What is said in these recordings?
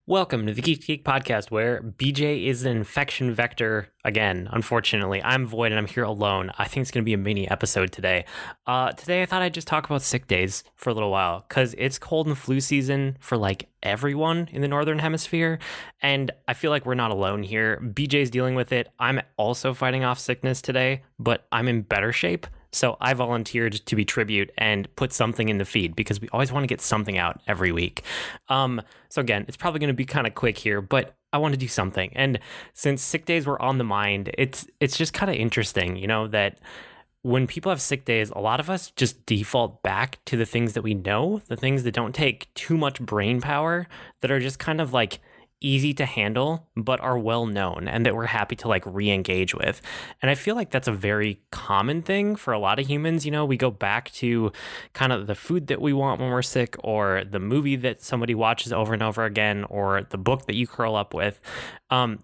Welcome to the Geek Podcast, where Beej is an infection vector again. Unfortunately, I'm Void and I'm here alone. I think it's going to be a mini episode today. Today, I thought I'd just talk about sick days for a little while because it's cold and flu season for like everyone in the Northern Hemisphere. And I feel like we're not alone here. BJ's dealing with it. I'm also fighting off sickness today, but I'm in better shape. So I volunteered to be tribute and put something in the feed because we always want to get something out every week. So again, it's probably going to be kind of quick here, but I want to do something. And since sick days were on the mind, it's just kind of interesting, you know, that when people have sick days, a lot of us just default back to the things that we know, the things that don't take too much brain power, that are just kind of like easy to handle, but are well known and that we're happy to like re-engage with. And I feel like that's a very common thing for a lot of humans. You know, we go back to kind of the food that we want when we're sick, or the movie that somebody watches over and over again, or the book that you curl up with,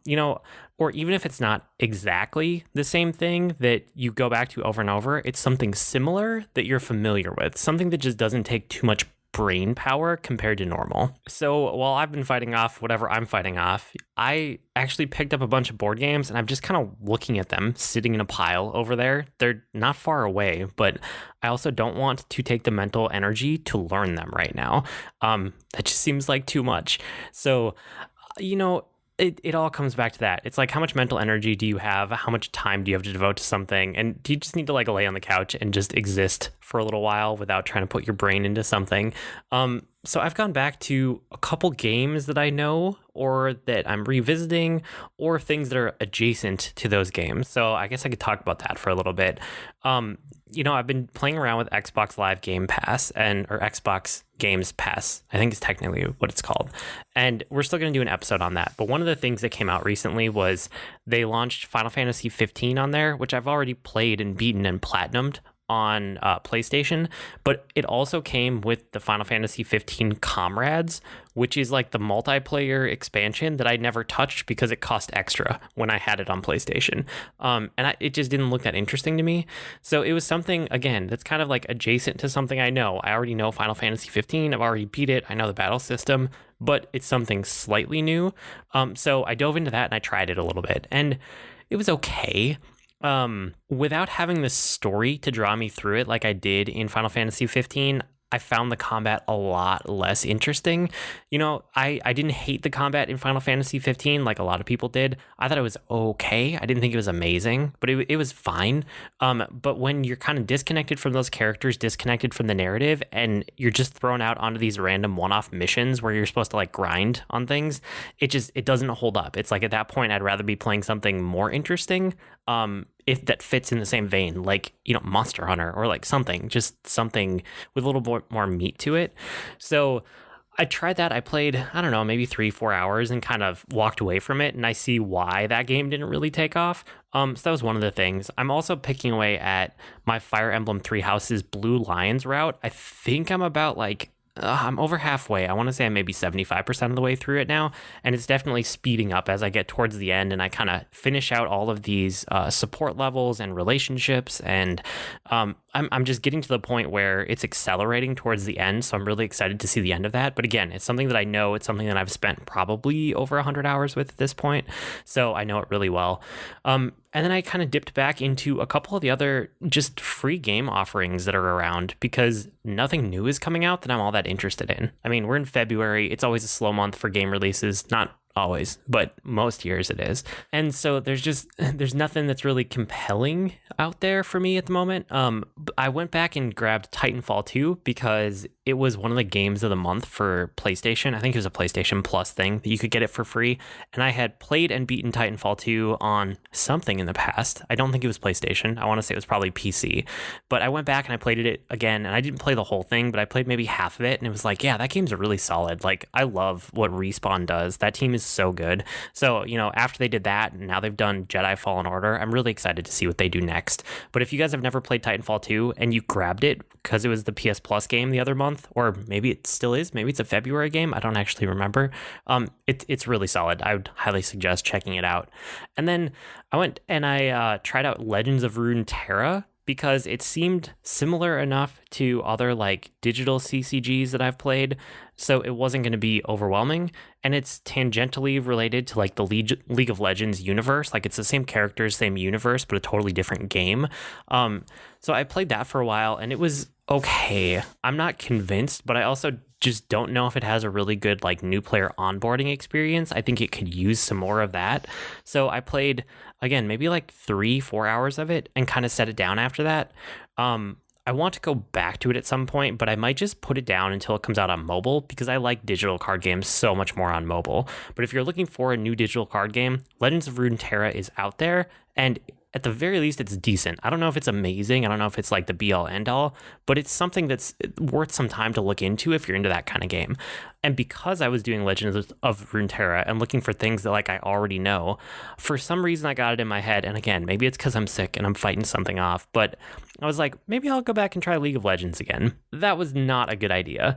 you know, or even if it's not exactly the same thing that you go back to over and over, it's something similar that you're familiar with, something that just doesn't take too much brain power compared to normal. So while I've been fighting off whatever I'm fighting off, I actually picked up a bunch of board games and I'm just kind of looking at them sitting in a pile over there. They're not far away, but I also don't want to take the mental energy to learn them right now. That just seems like too much. So, you know, it all comes back to that. It's like, how much mental energy do you have? How much time do you have to devote to something? And do you just need to like lay on the couch and just exist for a little while without trying to put your brain into something? So I've gone back to a couple games that I know or that I'm revisiting, or things that are adjacent to those games. So I guess I could talk about that for a little bit. You know, I've been playing around with Xbox Live Game Pass or Xbox Games Pass, I think is technically what it's called. And we're still going to do an episode on that. But one of the things that came out recently was they launched Final Fantasy 15 on there, which I've already played and beaten and platinumed on PlayStation, but it also came with the Final Fantasy 15 Comrades, which is like the multiplayer expansion that I never touched because it cost extra when I had it on PlayStation. It just didn't look that interesting to me. So it was something, again, that's kind of like adjacent to something I know. I already know Final Fantasy 15. I've already beat it. I know the battle system, but it's something slightly new. So I dove into that and I tried it a little bit, and it was okay. Without having the story to draw me through it like I did in Final Fantasy 15, I found the combat a lot less interesting. You know, I didn't hate the combat in Final Fantasy 15 like a lot of people did. I thought it was okay. I didn't think it was amazing, but it was fine. But when you're kind of disconnected from those characters, disconnected from the narrative, and you're just thrown out onto these random one-off missions where you're supposed to like grind on things, it doesn't hold up. It's like at that point, I'd rather be playing something more interesting. If that fits in the same vein, like, you know, Monster Hunter or like just something with a little more meat to it. So I tried that. I played, I don't know, maybe 3-4 hours and kind of walked away from it. And I see why that game didn't really take off. So that was one of the things. I'm also picking away at my Fire Emblem Three Houses Blue Lions route. I think I'm about like, I'm over halfway. I want to say I'm maybe 75% of the way through it now, and it's definitely speeding up as I get towards the end and I kind of finish out all of these support levels and relationships, and I'm just getting to the point where it's accelerating towards the end, so I'm really excited to see the end of that. But again, it's something that I know. It's something that I've spent probably over 100 hours with at this point, so I know it really well. And then I kind of dipped back into a couple of the other just free game offerings that are around because nothing new is coming out that I'm all that interested in. I mean, we're in February. It's always a slow month for game releases. Not always, but most years it is. And so there's nothing that's really compelling out there for me at the moment. I went back and grabbed Titanfall 2 because it was one of the games of the month for PlayStation. I think it was a PlayStation Plus thing that you could get it for free. And I had played and beaten Titanfall 2 on something in the past. I don't think it was PlayStation. I want to say it was probably PC. But I went back and I played it again, and I didn't play the whole thing, but I played maybe half of it, and it was like, yeah, that game's really solid. Like, I love what Respawn does. That team is so good. So, you know, after they did that, and now they've done Jedi Fallen Order, I'm really excited to see what they do next. But if you guys have never played Titanfall 2 and you grabbed it because it was the PS Plus game the other month, or maybe it still is, maybe it's a February game, I don't actually remember. It's really solid. I would highly suggest checking it out. And then I went and I tried out Legends of Runeterra, because it seemed similar enough to other like digital CCGs that I've played, so it wasn't going to be overwhelming. And it's tangentially related to like the League of Legends universe. Like it's the same characters, same universe, but a totally different game. So I played that for a while and it was okay. I'm not convinced, but I also just don't know if it has a really good like new player onboarding experience. I think it could use some more of that. So I played again, maybe like 3-4 hours of it and kind of set it down after that. I want to go back to it at some point, but I might just put it down until it comes out on mobile because I like digital card games so much more on mobile. But if you're looking for a new digital card game, Legends of Runeterra is out there, and at the very least, it's decent. I don't know if it's amazing. I don't know if it's like the be all end all, but it's something that's worth some time to look into if you're into that kind of game. And because I was doing Legends of Runeterra and looking for things that like I already know, for some reason I got it in my head. And again, maybe it's because I'm sick and I'm fighting something off, but I was like, maybe I'll go back and try League of Legends again. That was not a good idea.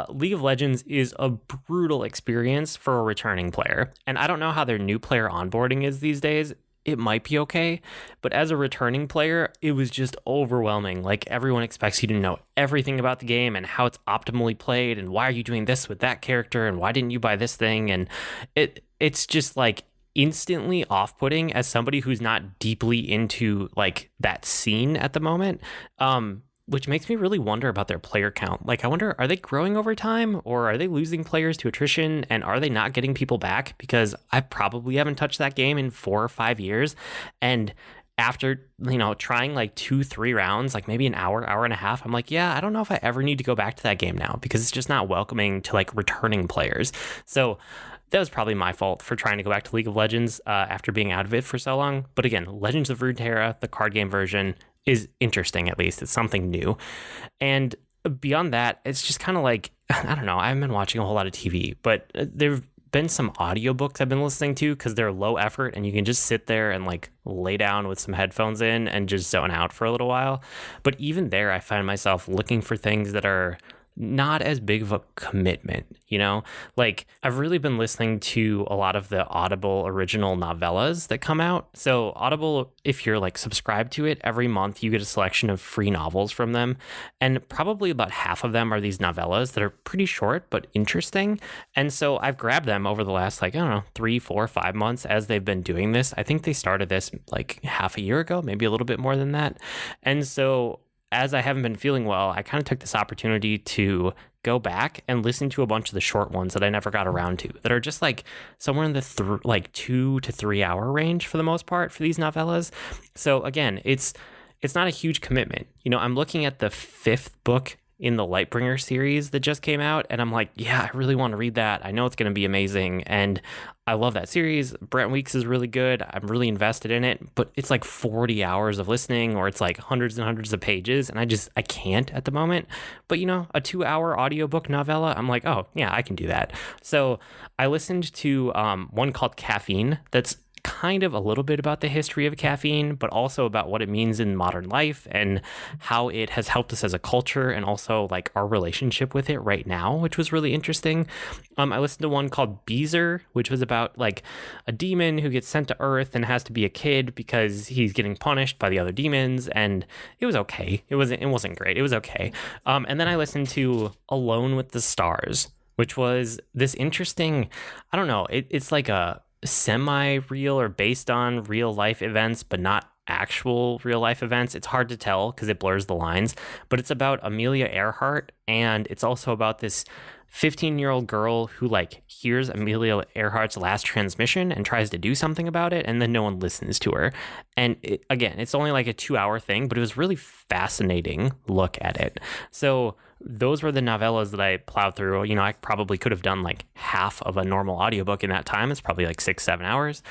League of Legends is a brutal experience for a returning player. And I don't know how their new player onboarding is these days. It might be okay, but as a returning player, it was just overwhelming. Like everyone expects you to know everything about the game and how it's optimally played and why are you doing this with that character and why didn't you buy this thing, and it's just like instantly off-putting as somebody who's not deeply into like that scene at the moment. Which makes me really wonder about their player count. Like, I wonder, are they growing over time or are they losing players to attrition, and are they not getting people back? Because I probably haven't touched that game in 4 or 5 years. And after, trying like 2-3 rounds, like maybe an hour and a half, I'm like, yeah, I don't know if I ever need to go back to that game now because it's just not welcoming to like returning players. So that was probably my fault for trying to go back to League of Legends after being out of it for so long. But again, Legends of Runeterra, the card game version, is interesting. At least it's something new. And beyond that, it's just kind of like, I don't know, I haven't been watching a whole lot of TV, but there've been some audiobooks I've been listening to because they're low effort and you can just sit there and like lay down with some headphones in and just zone out for a little while. But even there, I find myself looking for things that are not as big of a commitment, like I've really been listening to a lot of the Audible original novellas that come out. So Audible, if you're like subscribed to it, every month you get a selection of free novels from them, and probably about half of them are these novellas that are pretty short but interesting. And so I've grabbed them over the last 3, 4, 5 months as they've been doing this. I think they started this like half a year ago, maybe a little bit more than that. And so as I haven't been feeling well, I kind of took this opportunity to go back and listen to a bunch of the short ones that I never got around to, that are just like somewhere in the 2 to 3 hour range for the most part for these novellas. So again, it's not a huge commitment. I'm looking at the 5th book in the Lightbringer series that just came out, and I'm like, yeah, I really want to read that. I know it's going to be amazing, and I love that series. Brent Weeks is really good. I'm really invested in it, but it's like 40 hours of listening, or it's like hundreds and hundreds of pages, and I can't at the moment. But a 2-hour audiobook novella, I'm like, oh yeah, I can do that. So I listened to one called Caffeine that's kind of a little bit about the history of caffeine, but also about what it means in modern life and how it has helped us as a culture, and also like our relationship with it right now, which was really interesting. I listened to one called Beezer, which was about like a demon who gets sent to Earth and has to be a kid because he's getting punished by the other demons, and it was okay. It wasn't great. It was okay. And then I listened to Alone with the Stars, which was this interesting, I don't know, it's like a semi-real or based on real life events, but not actual real life events. It's hard to tell because it blurs the lines, but it's about Amelia Earhart, and it's also about this 15-year-old girl who like hears Amelia Earhart's last transmission and tries to do something about it, and then no one listens to her. And again, it's only like a 2-hour thing, but it was really fascinating look at it. So those were the novellas that I plowed through. I probably could have done like half of a normal audiobook in that time. It's probably like 6-7 hours.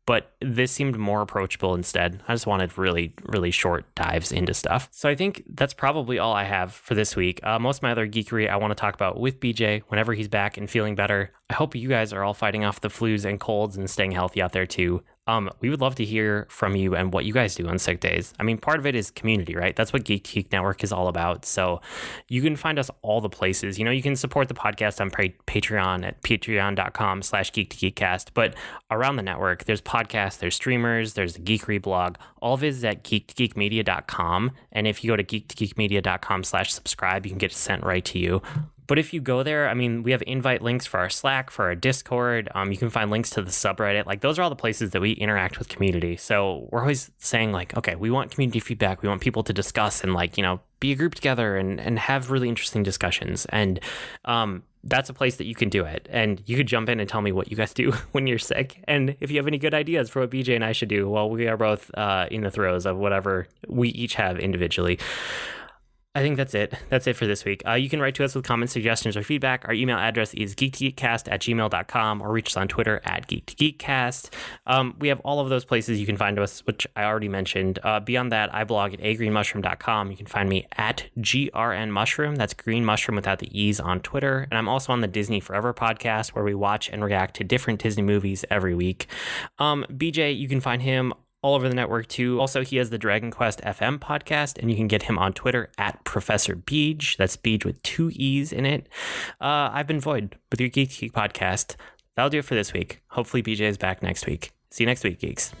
But this seemed more approachable instead. I just wanted really, really short dives into stuff. So I think that's probably all I have for this week. Most of my other geekery I want to talk about with BJ whenever he's back and feeling better. I hope you guys are all fighting off the flus and colds and staying healthy out there too. We would love to hear from you and what you guys do on sick days. I mean, part of it is community, right? That's what Geek Network is all about. So you can find us all the places. You can support the podcast on Patreon at patreon.com/geek2geekcast. But around the network, there's podcasts, there's streamers, there's the Geekery blog. All of it is at geek2geekmedia.com. And if you go to geek2geekmedia.com/subscribe, you can get it sent right to you. But if you go there, I mean, we have invite links for our Slack, for our Discord. You can find links to the subreddit. Like, those are all the places that we interact with community. So we're always saying, like, okay, we want community feedback. We want people to discuss and, like, be a group together and have really interesting discussions. And that's a place that you can do it. And you could jump in and tell me what you guys do when you're sick. And if you have any good ideas for what BJ and I should do, well, we are both in the throes of whatever we each have individually. I think that's it. That's it for this week. You can write to us with comments, suggestions, or feedback. Our email address is geek2geekcast@gmail.com, or reach us on Twitter at geek2geekcast. We have all of those places you can find us, which I already mentioned. Beyond that, I blog at agreenmushroom.com. You can find me at grnmushroom. That's green mushroom without the E's on Twitter. And I'm also on the Disney Forever podcast, where we watch and react to different Disney movies every week. BJ, you can find him all over the network too. Also, he has the Dragon Quest FM podcast, and you can get him on Twitter at Professor Beej. That's Beej with 2 E's in it. I've been Void with your Geek podcast. That'll do it for this week. Hopefully BJ is back next week. See you next week, geeks.